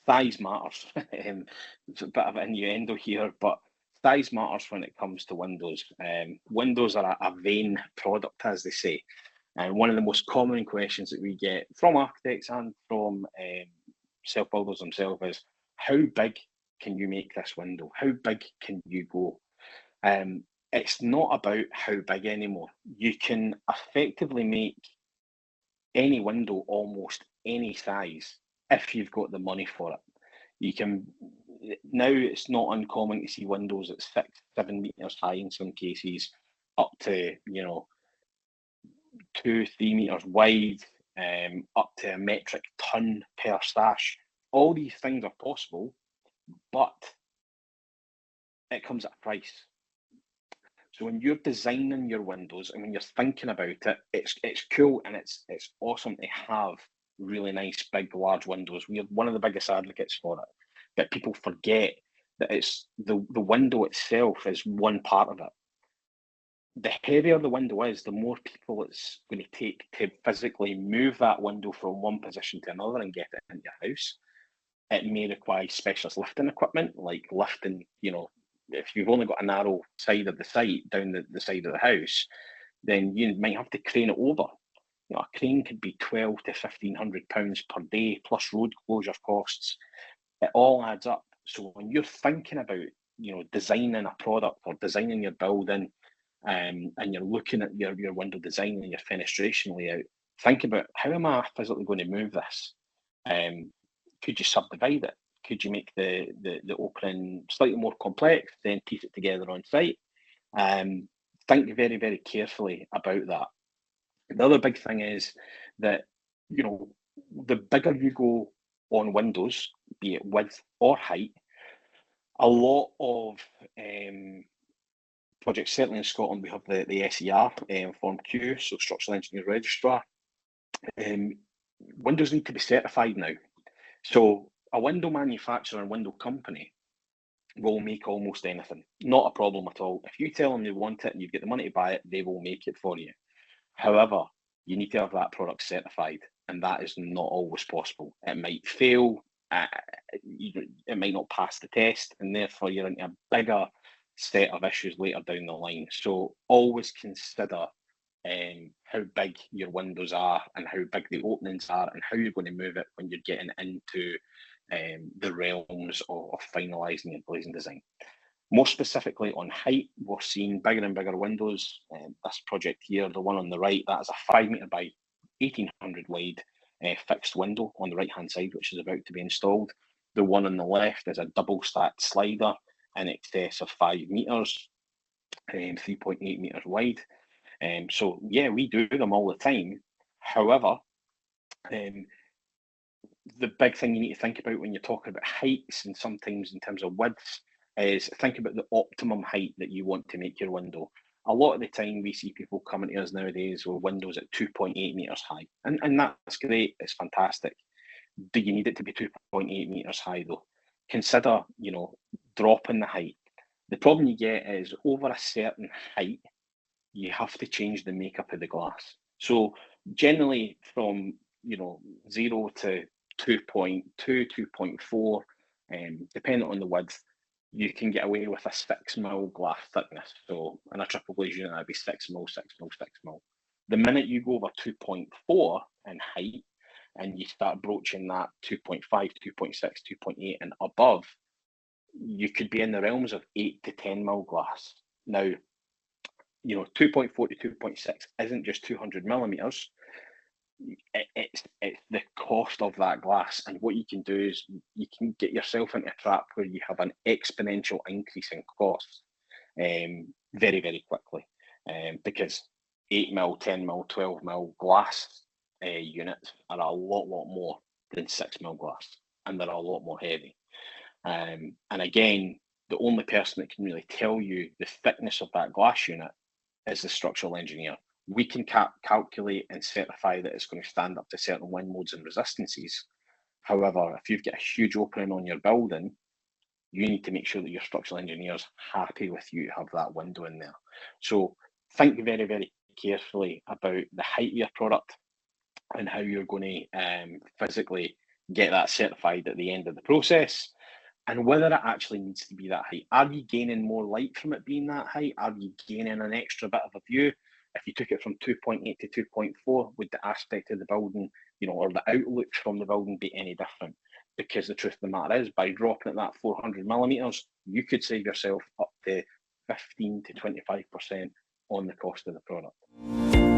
size matters. It's a bit of an innuendo here, but size matters when it comes to windows. Windows are a vain product, as they say. And one of the most common questions that we get from architects and from self-builders themselves is, how big can you make this window? How big can you go? It's not about how big anymore. You can effectively make any window almost any size if you've got the money for it. You can now, it's not uncommon to see windows that's 6, 7 meters high in some cases, up to 2, 3 meters wide, up to a metric ton per sash. All these things are possible, but it comes at a price. So when you're designing your windows and when you're thinking about it, it's cool and it's awesome to have really nice, big, large windows. We're one of the biggest advocates for it, but people forget that it's the window itself is one part of it. The heavier the window is, the more people it's going to take to physically move that window from one position to another and get it into your house. It may require specialist lifting equipment, like lifting, if you've only got a narrow side of the site down the side of the house, then you might have to crane it over. A crane could be £1,200 to £1,500 per day, plus road closure costs. It all adds up. So when you're thinking about, designing a product or designing your building, and you're looking at your window design and your fenestration layout, think about, how am I physically going to move this? Could you subdivide it? Could you make the opening slightly more complex, then piece it together on site? Think very, very carefully about that. The other big thing is that, the bigger you go on windows, be it width or height, a lot of projects, certainly in Scotland, we have the SER, Form Q, so Structural Engineers Registrar. Windows need to be certified now. So a window manufacturer and window company will make almost anything. Not a problem at all. If you tell them they want it and you get the money to buy it, they will make it for you. However, you need to have that product certified, and that is not always possible. It might fail, it might not pass the test, and therefore you're into a bigger set of issues later down the line. So always consider how big your windows are and how big the openings are and how you're going to move it when you're getting into the realms of finalising your glazing design. More specifically on height, we're seeing bigger and bigger windows. This project here, the one on the right, that is a 5 metre by 1800 wide fixed window on the right hand side, which is about to be installed. The one on the left is a double stacked slider in excess of 5 metres, 3.8 metres wide. So yeah, we do them all the time. However, the big thing you need to think about when you're talking about heights and sometimes in terms of widths is think about the optimum height that you want to make your window. A lot of the time we see people coming to us nowadays with windows at 2.8 metres high, and that's great, it's fantastic. Do you need it to be 2.8 metres high though? Consider, dropping the height. The problem you get is over a certain height, you have to change the makeup of the glass. So generally from 0 to 2.2, 2.4, depending on the width, you can get away with a 6mm glass thickness. So in a triple glaze unit, that'd be 6mm, 6mm, 6mm. The minute you go over 2.4 in height and you start broaching that 2.5, 2.6, 2.8 and above, you could be in the realms of 8 to 10mm glass. Now, 2.4 to 2.6 isn't just 200 millimeters. It's the cost of that glass, and what you can do is you can get yourself into a trap where you have an exponential increase in cost very, very quickly, because 8mm, 10mm, 12mm glass units are a lot more than 6mm glass, and they're a lot more heavy. And again, the only person that can really tell you the thickness of that glass unit is the structural engineer. We can calculate and certify that it's going to stand up to certain wind loads and resistances. However, if you've got a huge opening on your building, you need to make sure that your structural engineer's happy with you to have that window in there. So think very, very carefully about the height of your product and how you're going to physically get that certified at the end of the process, and whether it actually needs to be that height. Are you gaining more light from it being that height? Are you gaining an extra bit of a view? If you took it from 2.8 to 2.4, would the aspect of the building, or the outlooks from the building be any different? Because the truth of the matter is, by dropping it that 400 millimeters, you could save yourself up to 15 to 25% on the cost of the product.